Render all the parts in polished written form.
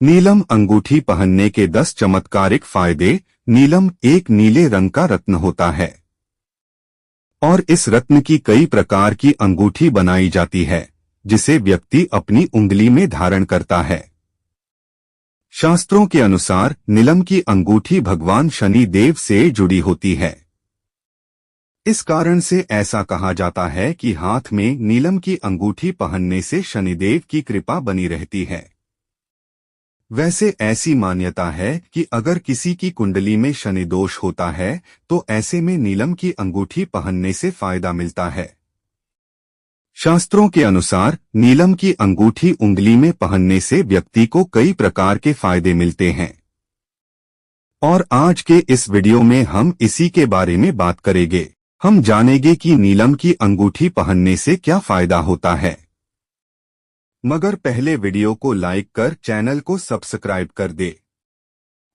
नीलम अंगूठी पहनने के 10 चमत्कारिक फायदे। नीलम एक नीले रंग का रत्न होता है और इस रत्न की कई प्रकार की अंगूठी बनाई जाती है जिसे व्यक्ति अपनी उंगली में धारण करता है। शास्त्रों के अनुसार नीलम की अंगूठी भगवान शनि देव से जुड़ी होती है। इस कारण से ऐसा कहा जाता है कि हाथ में नीलम की अंगूठी पहनने से शनिदेव की कृपा बनी रहती है। वैसे ऐसी मान्यता है कि अगर किसी की कुंडली में शनि दोष होता है तो ऐसे में नीलम की अंगूठी पहनने से फायदा मिलता है। शास्त्रों के अनुसार नीलम की अंगूठी उंगली में पहनने से व्यक्ति को कई प्रकार के फायदे मिलते हैं और आज के इस वीडियो में हम इसी के बारे में बात करेंगे। हम जानेंगे कि नीलम की अंगूठी पहनने से क्या फायदा होता है। मगर पहले वीडियो को लाइक कर चैनल को सब्सक्राइब कर दे।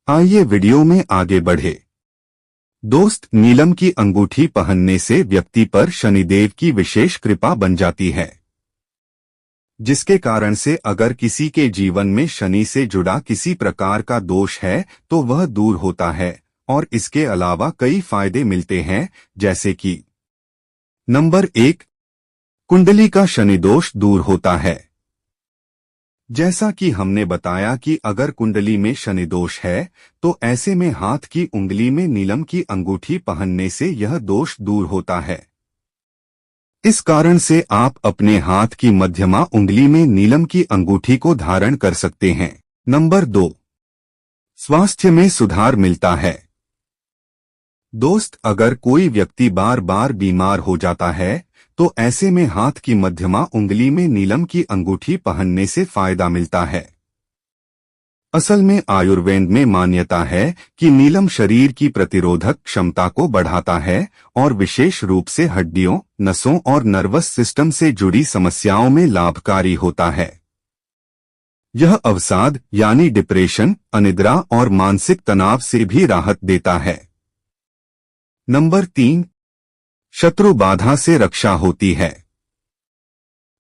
आइए वीडियो में आगे बढ़े। दोस्त, नीलम की अंगूठी पहनने से व्यक्ति पर शनिदेव की विशेष कृपा बन जाती है, जिसके कारण से अगर किसी के जीवन में शनि से जुड़ा किसी प्रकार का दोष है तो वह दूर होता है और इसके अलावा कई फायदे मिलते हैं, जैसे कि नंबर 1, कुंडली का शनि दोष दूर होता है। जैसा कि हमने बताया कि अगर कुंडली में शनि दोष है तो ऐसे में हाथ की उंगली में नीलम की अंगूठी पहनने से यह दोष दूर होता है। इस कारण से आप अपने हाथ की मध्यमा उंगली में नीलम की अंगूठी को धारण कर सकते हैं। नंबर 2, स्वास्थ्य में सुधार मिलता है। दोस्त, अगर कोई व्यक्ति बार बार बीमार हो जाता है तो ऐसे में हाथ की मध्यमा उंगली में नीलम की अंगूठी पहनने से फायदा मिलता है। असल में आयुर्वेद में मान्यता है कि नीलम शरीर की प्रतिरोधक क्षमता को बढ़ाता है और विशेष रूप से हड्डियों, नसों और नर्वस सिस्टम से जुड़ी समस्याओं में लाभकारी होता है। यह अवसाद यानी डिप्रेशन, अनिद्रा और मानसिक तनाव से भी राहत देता है। नंबर 3, शत्रु बाधा से रक्षा होती है।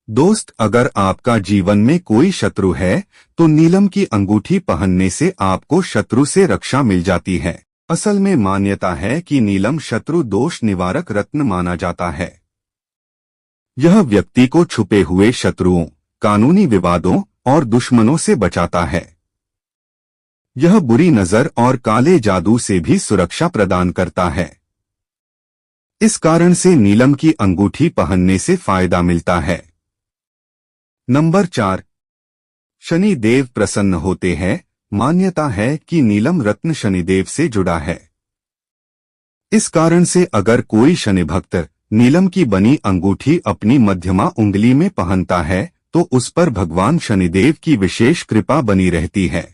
दोस्त, अगर आपका जीवन में कोई शत्रु है तो नीलम की अंगूठी पहनने से आपको शत्रु से रक्षा मिल जाती है। असल में मान्यता है कि नीलम शत्रु दोष निवारक रत्न माना जाता है। यह व्यक्ति को छुपे हुए शत्रुओं, कानूनी विवादों और दुश्मनों से बचाता है। यह बुरी नजर और काले जादू से भी सुरक्षा प्रदान करता है। इस कारण से नीलम की अंगूठी पहनने से फायदा मिलता है। नंबर 4, शनि देव प्रसन्न होते हैं। मान्यता है कि नीलम रत्न शनिदेव से जुड़ा है। इस कारण से अगर कोई शनि भक्त नीलम की बनी अंगूठी अपनी मध्यमा उंगली में पहनता है तो उस पर भगवान शनिदेव की विशेष कृपा बनी रहती है।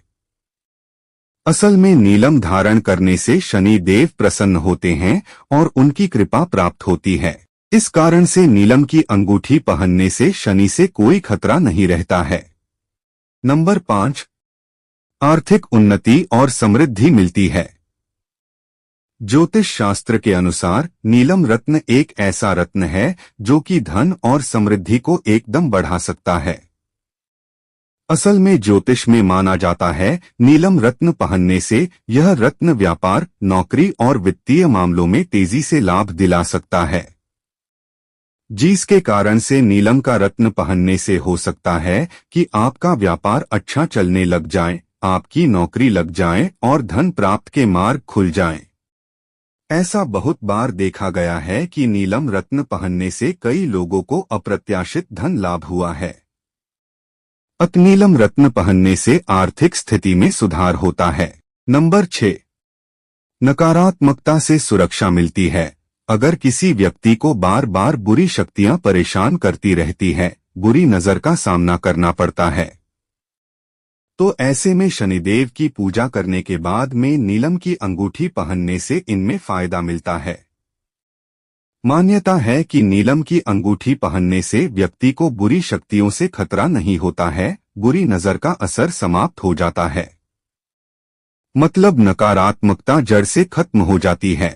असल में नीलम धारण करने से शनि देव प्रसन्न होते हैं और उनकी कृपा प्राप्त होती है। इस कारण से नीलम की अंगूठी पहनने से शनि से कोई खतरा नहीं रहता है। नंबर 5, आर्थिक उन्नति और समृद्धि मिलती है। ज्योतिष शास्त्र के अनुसार नीलम रत्न एक ऐसा रत्न है जो कि धन और समृद्धि को एकदम बढ़ा सकता है। असल में ज्योतिष में माना जाता है नीलम रत्न पहनने से यह रत्न व्यापार, नौकरी और वित्तीय मामलों में तेजी से लाभ दिला सकता है, जिसके कारण से नीलम का रत्न पहनने से हो सकता है कि आपका व्यापार अच्छा चलने लग जाए, आपकी नौकरी लग जाए और धन प्राप्त के मार्ग खुल जाएं। ऐसा बहुत बार देखा गया है कि नीलम रत्न पहनने से कई लोगों को अप्रत्याशित धन लाभ हुआ है। नीलम रत्न पहनने से आर्थिक स्थिति में सुधार होता है। नंबर 6, नकारात्मकता से सुरक्षा मिलती है। अगर किसी व्यक्ति को बार बार बुरी शक्तियां परेशान करती रहती है, बुरी नजर का सामना करना पड़ता है, तो ऐसे में शनिदेव की पूजा करने के बाद में नीलम की अंगूठी पहनने से इनमें फायदा मिलता है। मान्यता है कि नीलम की अंगूठी पहनने से व्यक्ति को बुरी शक्तियों से खतरा नहीं होता है, बुरी नजर का असर समाप्त हो जाता है, मतलब नकारात्मकता जड़ से खत्म हो जाती है।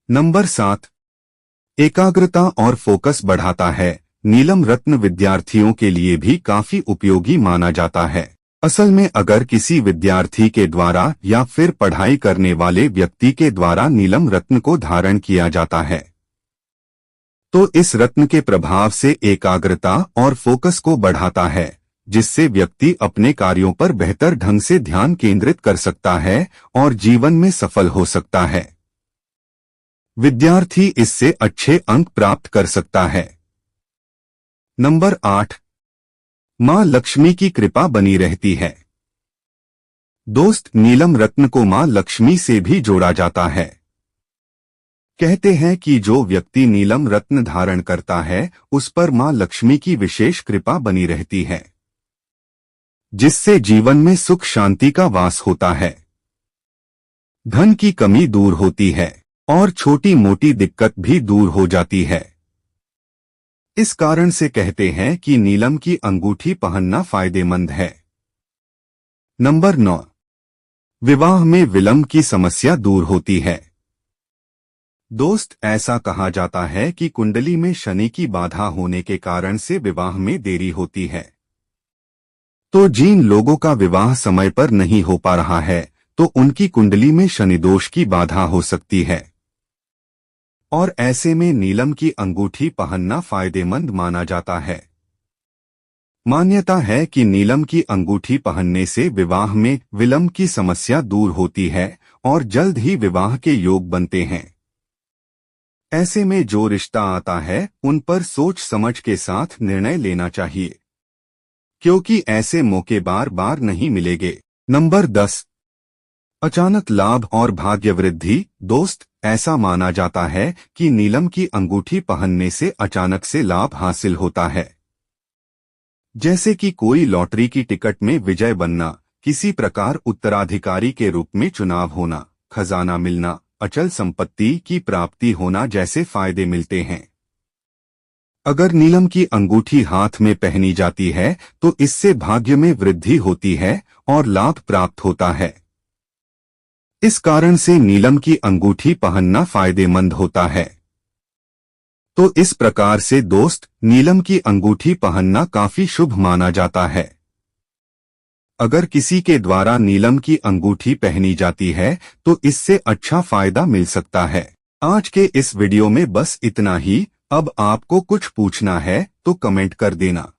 नंबर 7, एकाग्रता और फोकस बढ़ाता है। नीलम रत्न विद्यार्थियों के लिए भी काफी उपयोगी माना जाता है। असल में अगर किसी विद्यार्थी के द्वारा या फिर पढ़ाई करने वाले व्यक्ति के द्वारा नीलम रत्न को धारण किया जाता है तो इस रत्न के प्रभाव से एकाग्रता और फोकस को बढ़ाता है, जिससे व्यक्ति अपने कार्यों पर बेहतर ढंग से ध्यान केंद्रित कर सकता है और जीवन में सफल हो सकता है। विद्यार्थी इससे अच्छे अंक प्राप्त कर सकता है। नंबर 8, मां लक्ष्मी की कृपा बनी रहती है। दोस्त, नीलम रत्न को मां लक्ष्मी से भी जोड़ा जाता है। कहते हैं कि जो व्यक्ति नीलम रत्न धारण करता है उस पर मां लक्ष्मी की विशेष कृपा बनी रहती है, जिससे जीवन में सुख शांति का वास होता है, धन की कमी दूर होती है और छोटी मोटी दिक्कत भी दूर हो जाती है। इस कारण से कहते हैं कि नीलम की अंगूठी पहनना फायदेमंद है। नंबर 9, विवाह में विलंब की समस्या दूर होती है। दोस्त, ऐसा कहा जाता है कि कुंडली में शनि की बाधा होने के कारण से विवाह में देरी होती है। तो जिन लोगों का विवाह समय पर नहीं हो पा रहा है तो उनकी कुंडली में शनि दोष की बाधा हो सकती है और ऐसे में नीलम की अंगूठी पहनना फायदेमंद माना जाता है। मान्यता है कि नीलम की अंगूठी पहनने से विवाह में विलंब की समस्या दूर होती है और जल्द ही विवाह के योग बनते हैं। ऐसे में जो रिश्ता आता है उन पर सोच समझ के साथ निर्णय लेना चाहिए, क्योंकि ऐसे मौके बार बार नहीं मिलेंगे। नंबर 10, अचानक लाभ और भाग्य वृद्धि। दोस्त, ऐसा माना जाता है कि नीलम की अंगूठी पहनने से अचानक से लाभ हासिल होता है, जैसे कि कोई लॉटरी की टिकट में विजय बनना, किसी प्रकार उत्तराधिकारी के रूप में चुनाव होना, खजाना मिलना, अचल संपत्ति की प्राप्ति होना जैसे फायदे मिलते हैं। अगर नीलम की अंगूठी हाथ में पहनी जाती है तो इससे भाग्य में वृद्धि होती है और लाभ प्राप्त होता है। इस कारण से नीलम की अंगूठी पहनना फायदेमंद होता है। तो इस प्रकार से दोस्त, नीलम की अंगूठी पहनना काफी शुभ माना जाता है। अगर किसी के द्वारा नीलम की अंगूठी पहनी जाती है तो इससे अच्छा फायदा मिल सकता है। आज के इस वीडियो में बस इतना ही। अब आपको कुछ पूछना है तो कमेंट कर देना।